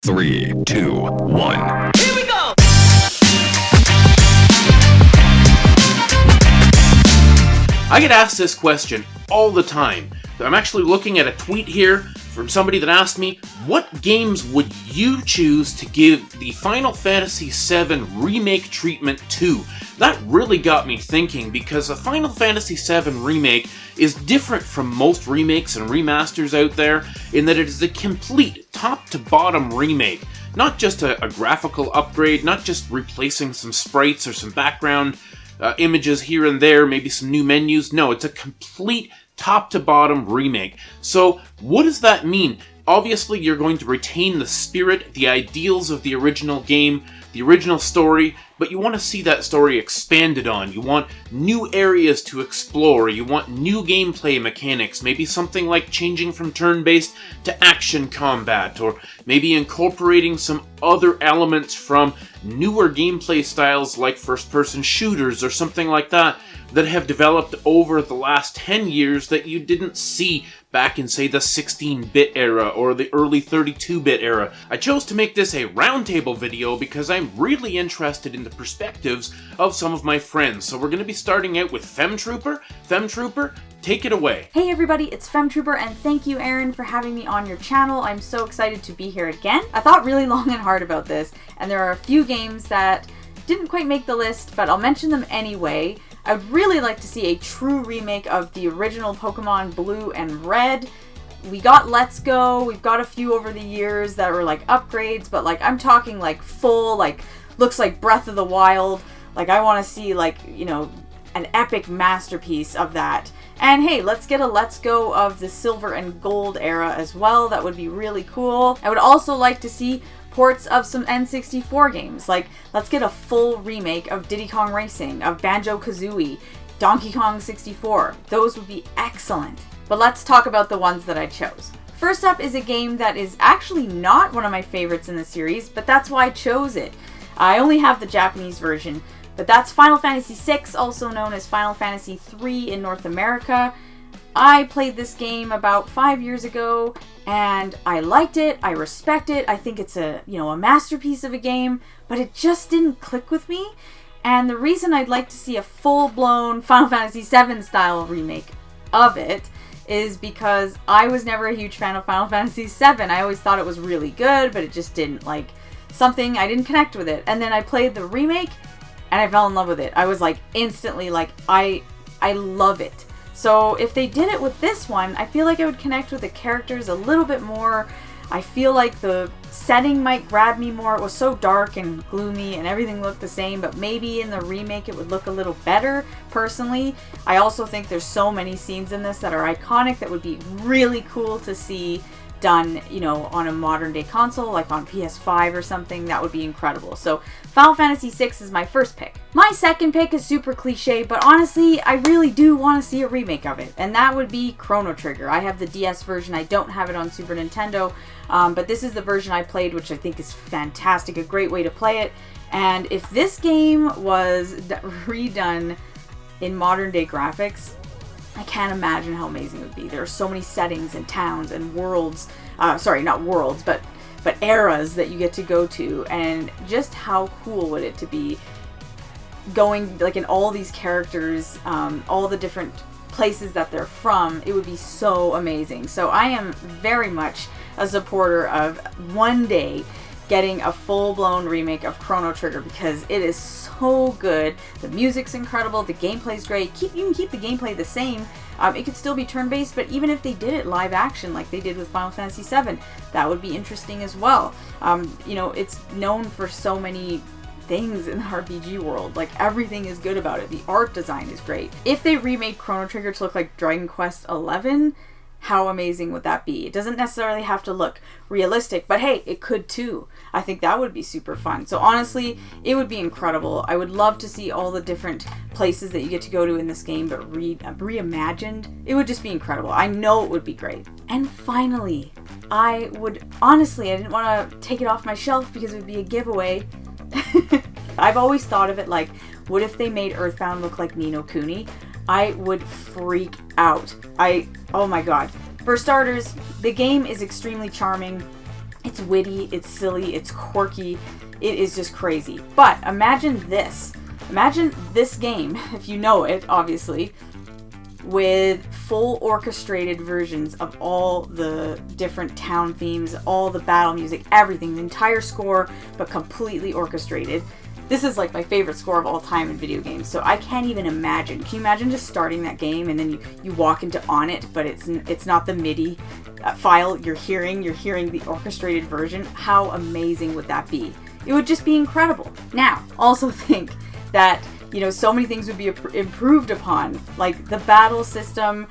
3, 2, 1. Here we go! I get asked this question all the time. I'm actually looking at a tweet here from somebody that asked me, what games would you choose to give the Final Fantasy VII Remake treatment to? That really got me thinking, because the Final Fantasy VII Remake is different from most remakes and remasters out there in that it is a complete top-to-bottom remake. Not just a graphical upgrade, not just replacing some sprites or some background images here and there, maybe some new menus. No, it's a complete top-to-bottom remake. So what does that mean? Obviously, you're going to retain the spirit, the ideals of the original game, the original story, but you want to see that story expanded on. You want new areas to explore. You want new gameplay mechanics. Maybe something like changing from turn-based to action combat, or maybe incorporating some other elements from newer gameplay styles like first-person shooters or something like that have developed over the last 10 years that you didn't see back in, say, the 16-bit era or the early 32-bit era. I chose to make this a roundtable video because I'm really interested in the perspectives of some of my friends. So we're going to be starting out with Femtrooper. Femtrooper, take it away. Hey everybody, it's Femtrooper, and thank you, Aaron, for having me on your channel. I'm so excited to be here again. I thought really long and hard about this, and there are a few games that didn't quite make the list, but I'll mention them anyway. I would really like to see a true remake of the original Pokemon Blue and Red. We got Let's Go, we've got a few over the years that were like upgrades, but like I'm talking like full, like looks like Breath of the Wild. Like I want to see like, you know, an epic masterpiece of that. And hey, let's get a Let's Go of the Silver and Gold era as well. That would be really cool. I would also like to see ports of some N64 games. Like, let's get a full remake of Diddy Kong Racing, of Banjo-Kazooie, Donkey Kong 64. Those would be excellent. But let's talk about the ones that I chose. First up is a game that is actually not one of my favorites in the series, but that's why I chose it. I only have the Japanese version, but that's Final Fantasy VI, also known as Final Fantasy III in North America. I played this game about 5 years ago, and I liked it, I respect it, I think it's a masterpiece of a game, but it just didn't click with me. And the reason I'd like to see a full-blown Final Fantasy VII style remake of it is because I was never a huge fan of Final Fantasy VII. I always thought it was really good, but it just didn't, like, something, I didn't connect with it. And then I played the remake, and I fell in love with it. I was like, instantly, like, I love it. So if they did it with this one, I feel like I would connect with the characters a little bit more. I feel like the setting might grab me more. It was so dark and gloomy and everything looked the same, but maybe in the remake it would look a little better, personally. I also think there's so many scenes in this that are iconic that would be really cool to see done, on a modern day console, like on PS5 or something. That would be incredible. So Final Fantasy VI is my first pick. My second pick is super cliche, but honestly, I really do want to see a remake of it, and that would be Chrono Trigger. I have the DS version. I don't have it on Super Nintendo, but this is the version I played, which I think is fantastic, a great way to play it. And if this game was redone in modern day graphics, I can't imagine how amazing it would be. There are so many settings and towns and worlds, not worlds, but eras that you get to go to, and just how cool would it to be going, like, in all these characters, all the different places that they're from. It would be so amazing. So I am very much a supporter of one day getting a full-blown remake of Chrono Trigger, because it is so good. The music's incredible, the gameplay's great. You can keep the gameplay the same. It could still be turn-based, but even if they did it live action like they did with Final Fantasy VII, that would be interesting as well. It's known for so many things in the RPG world. Like, everything is good about it. The art design is great. If they remade Chrono Trigger to look like Dragon Quest XI, how amazing would that be? It doesn't necessarily have to look realistic, but hey, it could too. I think that would be super fun. So honestly, it would be incredible. I would love to see all the different places that you get to go to in this game, but reimagined. It would just be incredible. I know it would be great. And finally, I didn't want to take it off my shelf because it would be a giveaway. I've always thought of it like, what if they made Earthbound look like Ni no Kuni? I would freak out. Oh my god. For starters, the game is extremely charming. It's witty, it's silly, it's quirky, it is just crazy. But imagine this. Imagine this game, if you know it, obviously, with full orchestrated versions of all the different town themes, all the battle music, everything, the entire score, but completely orchestrated. This is like my favorite score of all time in video games, so I can't even imagine. Can you imagine just starting that game and then you walk into On It, but it's not the MIDI file you're hearing the orchestrated version? How amazing would that be? It would just be incredible. Now, also think that, you know, so many things would be improved upon, like the battle system.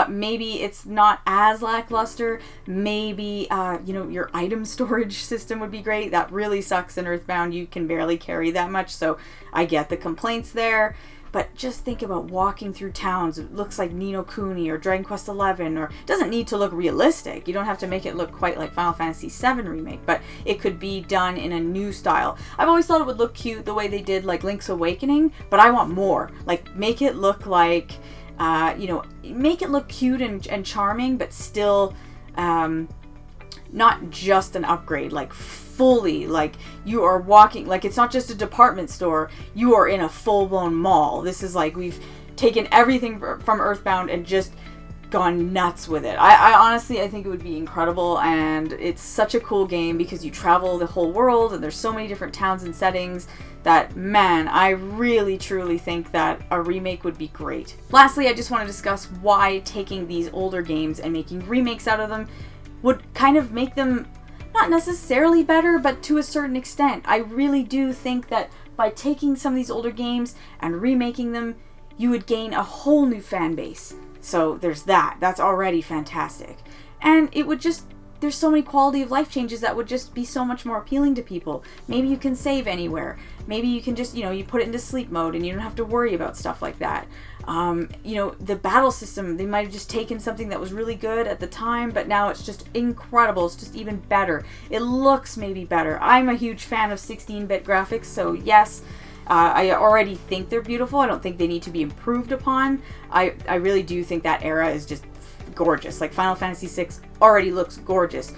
Maybe it's not as lackluster. Maybe, you know, your item storage system would be great. That really sucks in Earthbound. You can barely carry that much, so I get the complaints there. But just think about walking through towns. It looks like Ni no Kuni or Dragon Quest XI, or it doesn't need to look realistic. You don't have to make it look quite like Final Fantasy VII Remake, but it could be done in a new style. I've always thought it would look cute the way they did like Link's Awakening, but I want more. Like, make it look like, you know, make it look cute and charming, but still not just an upgrade, like fully, like you are walking, like it's not just a department store, you are in a full-blown mall. This is like we've taken everything from Earthbound and just gone nuts with it. I honestly, I think it would be incredible, and it's such a cool game because you travel the whole world and there's so many different towns and settings that, man, I really truly think that a remake would be great. Lastly, I just want to discuss why taking these older games and making remakes out of them would kind of make them not necessarily better, but to a certain extent. I really do think that by taking some of these older games and remaking them, you would gain a whole new fan base. So there's that. That's already fantastic. And it would just, there's so many quality of life changes that would just be so much more appealing to people. Maybe you can save anywhere. Maybe you can just, you know, you put it into sleep mode and you don't have to worry about stuff like that. You know, the battle system, they might have just taken something that was really good at the time, but now it's just incredible. It's just even better. It looks maybe better. I'm a huge fan of 16-bit graphics, so yes, I already think they're beautiful. I don't think they need to be improved upon. I really do think that era is just gorgeous. Like Final Fantasy VI already looks gorgeous.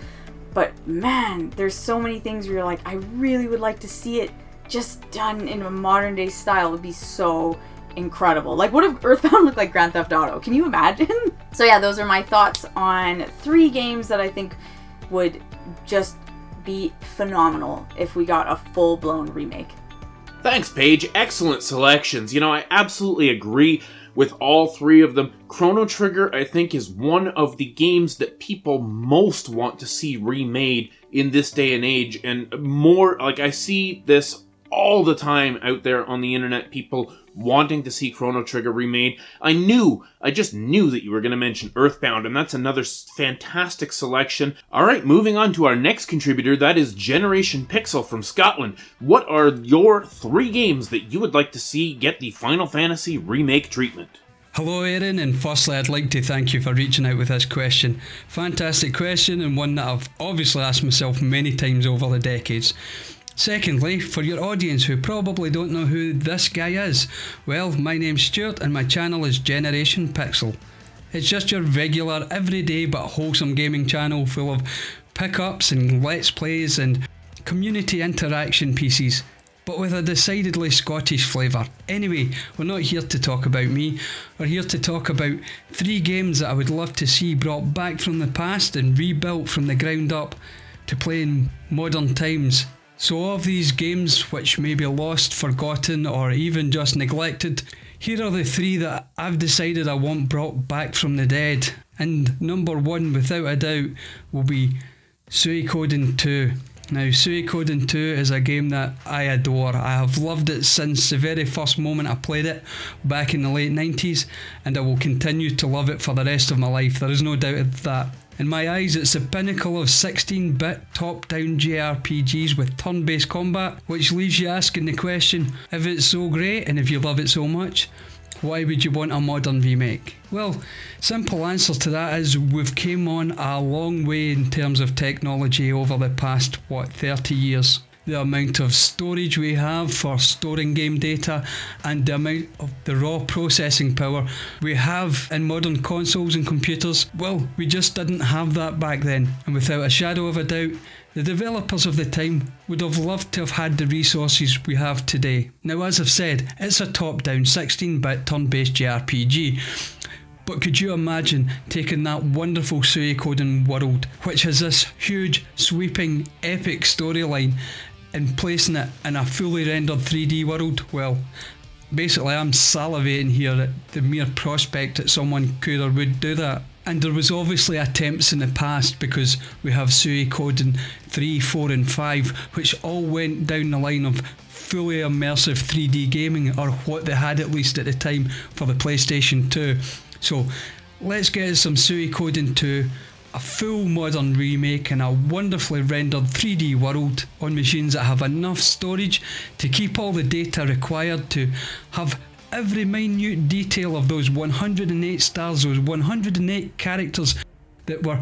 But man, there's so many things where you're like, I really would like to see it just done in a modern day style. It would be so incredible. Like, what if Earthbound looked like Grand Theft Auto? Can you imagine? So yeah, those are my thoughts on 3 games that I think would just be phenomenal if we got a full-blown remake. Thanks, Paige. Excellent selections. You know, I absolutely agree with all 3 of them. Chrono Trigger, I think, is one of the games that people most want to see remade in this day and age, and more, like, I see this all the time out there on the internet, people wanting to see Chrono Trigger remade. I just knew that you were going to mention Earthbound, and that's another fantastic selection. Alright, moving on to our next contributor, that is Generation Pixel from Scotland. What are your 3 games that you would like to see get the Final Fantasy remake treatment? Hello Aaron, and firstly I'd like to thank you for reaching out with this question. Fantastic question, and one that I've obviously asked myself many times over the decades. Secondly, for your audience who probably don't know who this guy is, well, my name's Stuart and my channel is Generation Pixel. It's just your regular, everyday but wholesome gaming channel full of pickups and let's plays and community interaction pieces, but with a decidedly Scottish flavour. Anyway, we're not here to talk about me, we're here to talk about 3 games that I would love to see brought back from the past and rebuilt from the ground up to play in modern times. So of these games which may be lost, forgotten, or even just neglected, here are the 3 that I've decided I want brought back from the dead. And number 1, without a doubt, will be Suikoden 2. Now, Suikoden 2 is a game that I adore. I have loved it since the very first moment I played it back in the late 90s, and I will continue to love it for the rest of my life. There is no doubt of that. In my eyes, it's the pinnacle of 16-bit top-down JRPGs with turn-based combat, which leaves you asking the question, if it's so great and if you love it so much, why would you want a modern remake? Well, simple answer to that is we've came on a long way in terms of technology over the past, 30 years. The amount of storage we have for storing game data and the amount of the raw processing power we have in modern consoles and computers, well, we just didn't have that back then. And without a shadow of a doubt, The developers of the time would have loved to have had the resources we have today. Now, as I've said, it's a top-down 16-bit turn-based JRPG. But could you imagine taking that wonderful Suikoden world, which has this huge, sweeping, epic storyline, and placing it in a fully rendered 3D world? Well, basically I'm salivating here at the mere prospect that someone could or would do that. And there was obviously attempts in the past, because we have Suikoden 3, 4 and 5, which all went down the line of fully immersive 3D gaming, or what they had at least at the time for the PlayStation 2. So let's get some Suikoden 2, a full modern remake in a wonderfully rendered 3D world on machines that have enough storage to keep all the data required to have every minute detail of those 108 stars, those 108 characters that were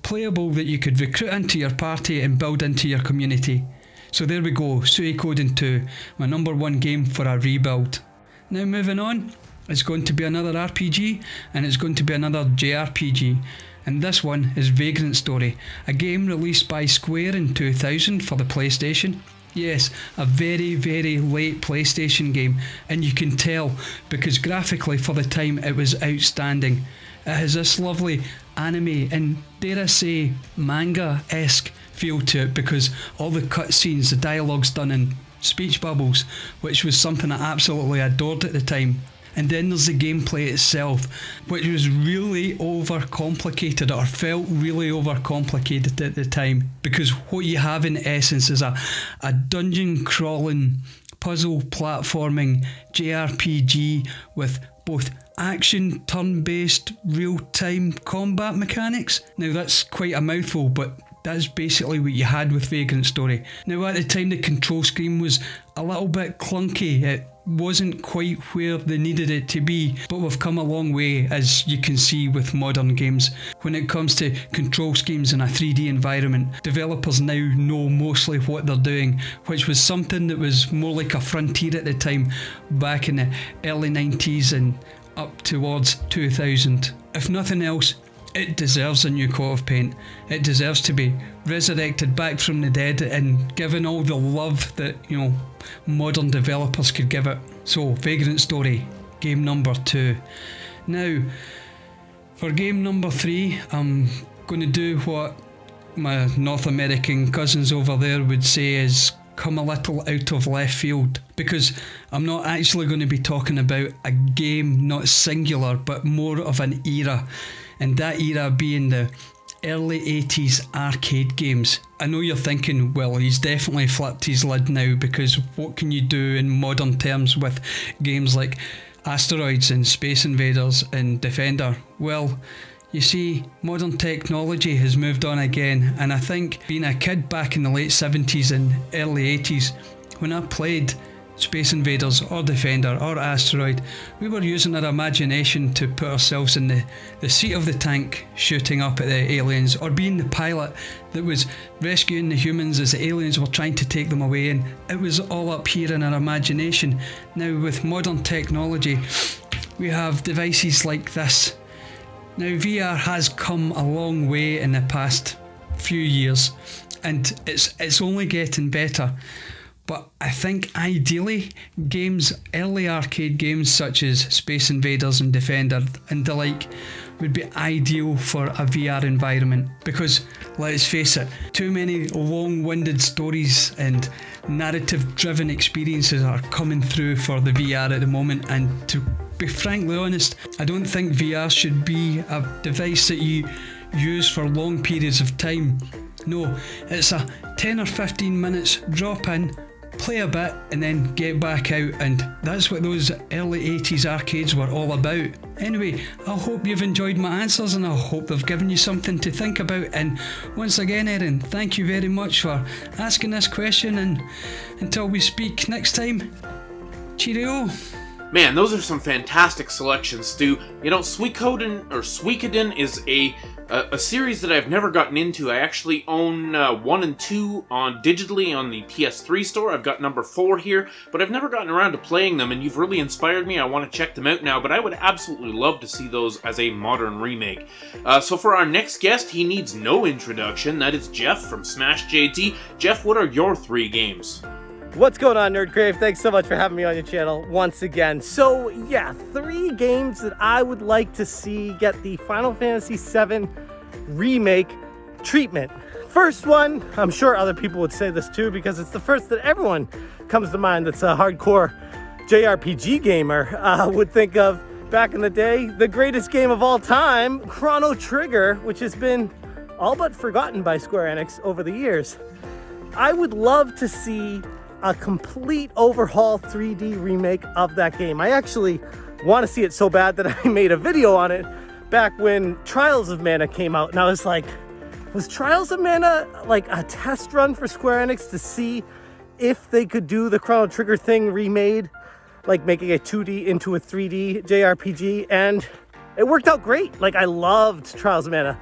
playable, that you could recruit into your party and build into your community. So there we go, Suikoden 2, my number one game for a rebuild. Now moving on, it's going to be another RPG, and it's going to be another JRPG. And this one is Vagrant Story, a game released by Square in 2000 for the PlayStation. Yes, a very, very late PlayStation game, and you can tell because graphically for the time it was outstanding. It has this lovely anime and, dare I say, manga-esque feel to it, because all the cutscenes, the dialogue's done in speech bubbles, which was something I absolutely adored at the time. And then there's the gameplay itself, which was really overcomplicated, or felt really overcomplicated at the time, because what you have in essence is a dungeon crawling, puzzle platforming JRPG with both action, turn-based, real-time combat mechanics. Now that's quite a mouthful, but that's basically what you had with Vagrant Story. Now at the time the control scheme was a little bit clunky, it wasn't quite where they needed it to be, but we've come a long way, as you can see with modern games. When it comes to control schemes in a 3D environment, developers now know mostly what they're doing, which was something that was more like a frontier at the time, back in the early 90s and up towards 2000. If nothing else, it deserves a new coat of paint. It deserves to be resurrected back from the dead and given all the love that, modern developers could give it. So, Vagrant Story, game number 2. Now, for game number 3, I'm going to do what my North American cousins over there would say is come a little out of left field, because I'm not actually going to be talking about a game, not singular, but more of an era. And that era being the early 80s arcade games. I know you're thinking, well, he's definitely flipped his lid now, because what can you do in modern terms with games like Asteroids and Space Invaders and Defender? Well, you see, modern technology has moved on again, and I think being a kid back in the late 70s and early 80s, when I played Space Invaders or Defender or Asteroid, we were using our imagination to put ourselves in the seat of the tank shooting up at the aliens, or being the pilot that was rescuing the humans as the aliens were trying to take them away, and it was all up here in our imagination. Now with modern technology, we have devices like this. Now VR has come a long way in the past few years, and it's only getting better. But I think ideally, early arcade games such as Space Invaders and Defender and the like would be ideal for a VR environment, because let's face it, too many long-winded stories and narrative-driven experiences are coming through for the VR at the moment, and to be frankly honest, I don't think VR should be a device that you use for long periods of time. No, it's a 10 or 15 minutes drop in, play a bit and then get back out, and that's what those early 80s arcades were all about. Anyway, I hope you've enjoyed my answers, and I hope they've given you something to think about. And once again, Erin, thank you very much for asking this question, and until we speak next time, cheerio. Man, those are some fantastic selections, Stu. Suikoden is a a series that I've never gotten into. I actually own 1 and 2 digitally on the PS3 store. I've got number 4 here, but I've never gotten around to playing them, and you've really inspired me. I want to check them out now, but I would absolutely love to see those as a modern remake. So for our next guest, he needs no introduction. That is Jeff from SmashJT. Jeff, what are your 3 games? What's going on, NerdCrave? Thanks so much for having me on your channel once again. So yeah, 3 games that I would like to see get the Final Fantasy VII remake treatment. First one, I'm sure other people would say this too, because it's the first that everyone comes to mind that's a hardcore JRPG gamer would think of back in the day. The greatest game of all time, Chrono Trigger, which has been all but forgotten by Square Enix over the years. I would love to see a complete overhaul 3D remake of that game. I actually want to see it so bad that I made a video on it back when Trials of Mana came out, and I was like, was Trials of Mana like a test run for Square Enix to see if they could do the Chrono Trigger thing remade, like making a 2D into a 3D JRPG? And it worked out great. Like, I loved Trials of Mana.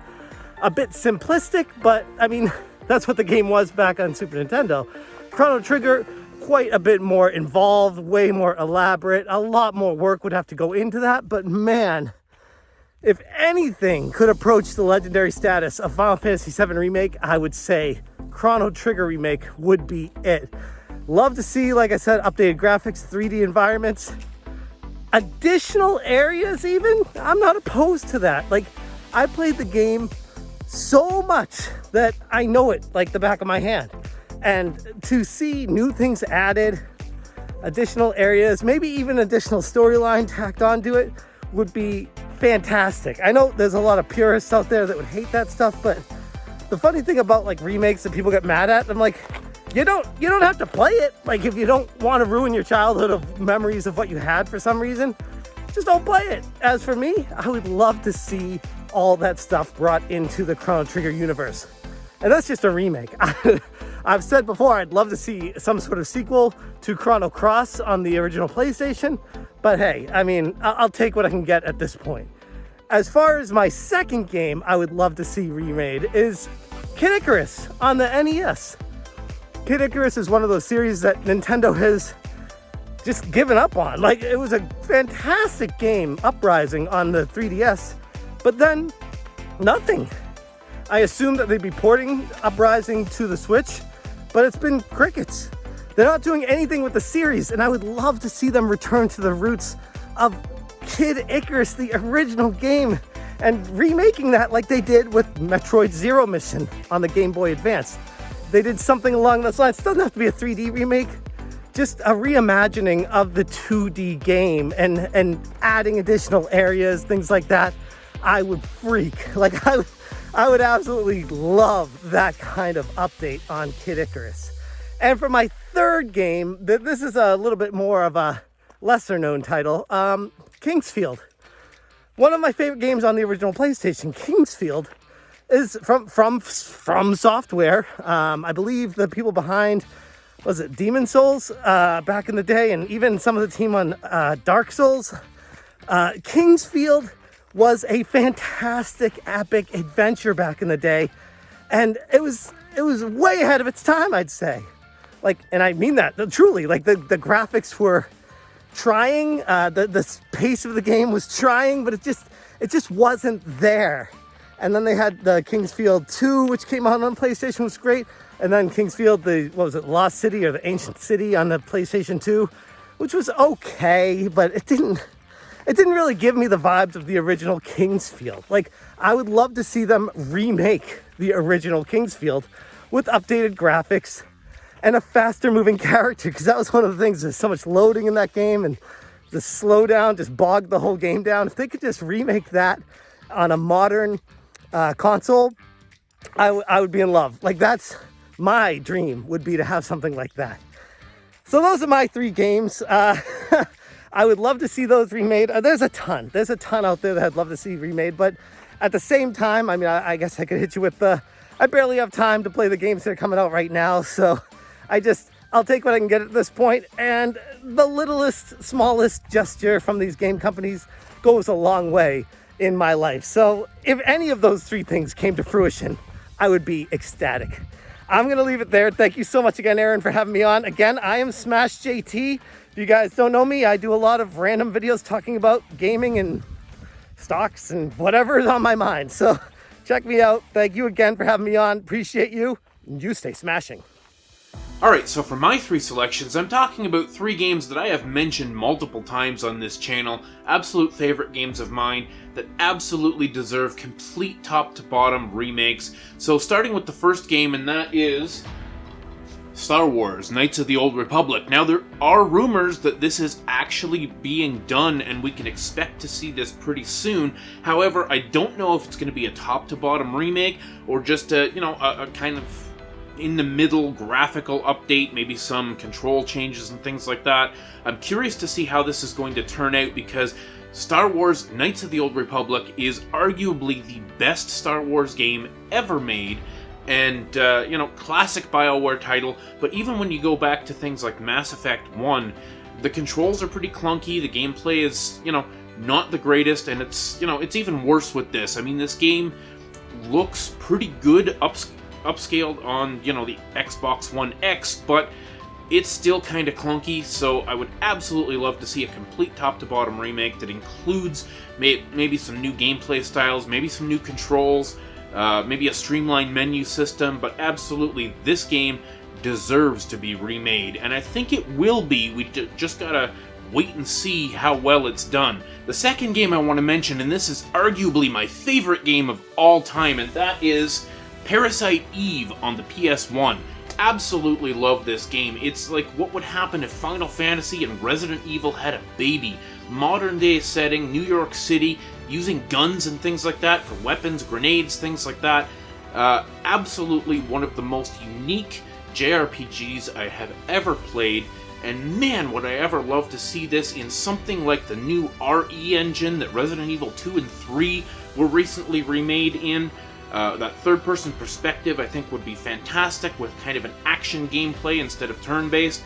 A bit simplistic, but I mean, that's what the game was back on Super Nintendo. Chrono Trigger, quite a bit more involved, way more elaborate. A lot more work would have to go into that, but man, if anything could approach the legendary status of Final Fantasy VII Remake, I would say Chrono Trigger Remake would be it. Love to see, like I said, updated graphics, 3D environments, additional areas even. I'm not opposed to that. Like, I played the game so much that I know it like the back of my hand. And to see new things added, additional areas, maybe even additional storyline tacked onto it would be fantastic. I know there's a lot of purists out there that would hate that stuff, but the funny thing about like remakes that people get mad at, I'm like, you don't have to play it. Like, if you don't want to ruin your childhood of memories of what you had for some reason, just don't play it. As for me, I would love to see all that stuff brought into the Chrono Trigger universe. And that's just a remake. I've said before, I'd love to see some sort of sequel to Chrono Cross on the original PlayStation, but hey, I mean, I'll take what I can get at this point. As far as my second game I would love to see remade is Kid Icarus on the NES. Kid Icarus is one of those series that Nintendo has just given up on. Like, it was a fantastic game, Uprising, on the 3DS, but then nothing. I assumed that they'd be porting Uprising to the Switch, but it's been crickets. They're not doing anything with the series, and I would love to see them return to the roots of Kid Icarus, the original game, and remaking that like they did with Metroid Zero Mission on the Game Boy Advance. They did something along those lines. It doesn't have to be a 3D remake, just a reimagining of the 2D game and adding additional areas, things like that. I would freak. Like, I would absolutely love that kind of update on Kid Icarus. And for my third game, this is a little bit more of a lesser known title, Kingsfield. One of my favorite games on the original PlayStation, Kingsfield, is from Software. I believe the people behind, was it Demon Souls back in the day, and even some of the team on Dark Souls. Kingsfield was a fantastic, epic adventure back in the day, and it was way ahead of its time, I'd say. Like, and I mean that truly. Like, the graphics were trying, the pace of the game was trying, but it just wasn't there. And then they had the Kingsfield 2, which came out on PlayStation, was great. And then Kingsfield, Lost City or the Ancient City on the PlayStation 2, which was okay, but it didn't really give me the vibes of the original Kingsfield. Like, I would love to see them remake the original Kingsfield with updated graphics and a faster moving character, because that was one of the things. There's so much loading in that game, and the slowdown just bogged the whole game down. If they could just remake that on a modern console, I would be in love. Like, that's my dream, would be to have something like that. So those are my 3 games. I would love to see those remade. There's a ton out there that I'd love to see remade, but at the same time, I mean, I guess I could hit you with I barely have time to play the games that are coming out right now, so I'll take what I can get at this point, and the littlest, smallest gesture from these game companies goes a long way. in my life. So if any of those three things came to fruition, I would be ecstatic. I'm going to leave it there. Thank you so much again, Aaron, for having me on. Again, I am SmashJT. If you guys don't know me, I do a lot of random videos talking about gaming and stocks and whatever is on my mind. So check me out. Thank you again for having me on. Appreciate you. And you stay smashing. Alright, so for my three selections, I'm talking about three games that I have mentioned multiple times on this channel, absolute favorite games of mine that absolutely deserve complete top-to-bottom remakes. So starting with the first game, and that is Star Wars, Knights of the Old Republic. Now, there are rumors that this is actually being done, and we can expect to see this pretty soon. However, I don't know if it's going to be a top-to-bottom remake, or just a kind of in-the-middle graphical update, maybe some control changes and things like that. I'm curious to see how this is going to turn out, because Star Wars Knights of the Old Republic is arguably the best Star Wars game ever made, and, classic BioWare title, but even when you go back to things like Mass Effect 1, the controls are pretty clunky, the gameplay is, not the greatest, and it's even worse with this. I mean, this game looks pretty good upscaled on, the Xbox One X, but it's still kind of clunky, so I would absolutely love to see a complete top-to-bottom remake that includes maybe some new gameplay styles, maybe some new controls, maybe a streamlined menu system, but absolutely this game deserves to be remade, and I think it will be. We just gotta wait and see how well it's done. The second game I want to mention, and this is arguably my favorite game of all time, and that is Parasite Eve on the PS1. Absolutely love this game. It's like what would happen if Final Fantasy and Resident Evil had a baby. Modern day setting, New York City, using guns and things like that for weapons, grenades, things like that. Absolutely one of the most unique JRPGs I have ever played. And man, would I ever love to see this in something like the new RE engine that Resident Evil 2 and 3 were recently remade in. That third-person perspective, I think, would be fantastic with kind of an action gameplay instead of turn-based.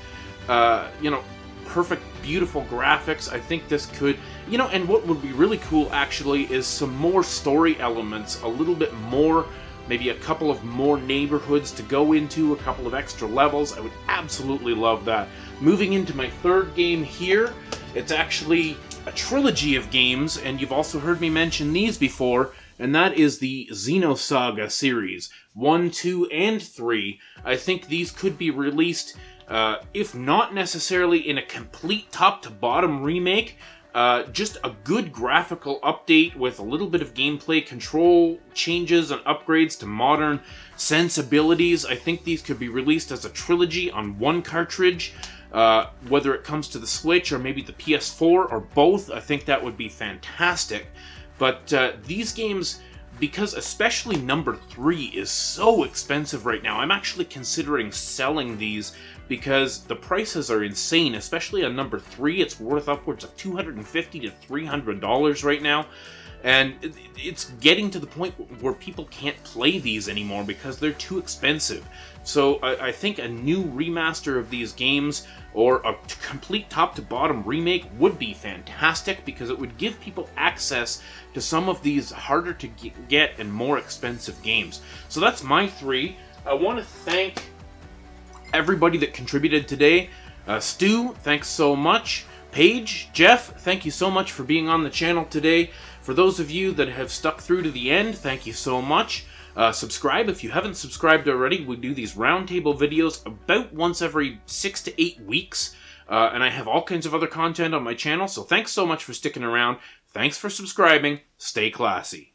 Perfect, beautiful graphics. I think this could, and what would be really cool, actually, is some more story elements, a little bit more, maybe a couple of more neighborhoods to go into, a couple of extra levels. I would absolutely love that. Moving into my third game here, it's actually a trilogy of games, and you've also heard me mention these before, and that is the Xenosaga series. 1, 2, and 3. I think these could be released, if not necessarily in a complete top-to-bottom remake, just a good graphical update with a little bit of gameplay control changes and upgrades to modern sensibilities. I think these could be released as a trilogy on one cartridge, whether it comes to the Switch or maybe the PS4 or both. I think that would be fantastic. But these games, because especially number 3 is so expensive right now, I'm actually considering selling these because the prices are insane, especially on number 3. It's worth upwards of $250 to $300 right now. And it's getting to the point where people can't play these anymore because they're too expensive. So I think a new remaster of these games or a complete top-to-bottom remake would be fantastic because it would give people access to some of these harder to get and more expensive games. So that's my 3. I want to thank everybody that contributed today. Stu, thanks so much. Paige, Jeff, thank you so much for being on the channel today. For those of you that have stuck through to the end, thank you so much. Subscribe if you haven't subscribed already. We do these roundtable videos about once every 6 to 8 weeks. And I have all kinds of other content on my channel, so thanks so much for sticking around. Thanks for subscribing. Stay classy.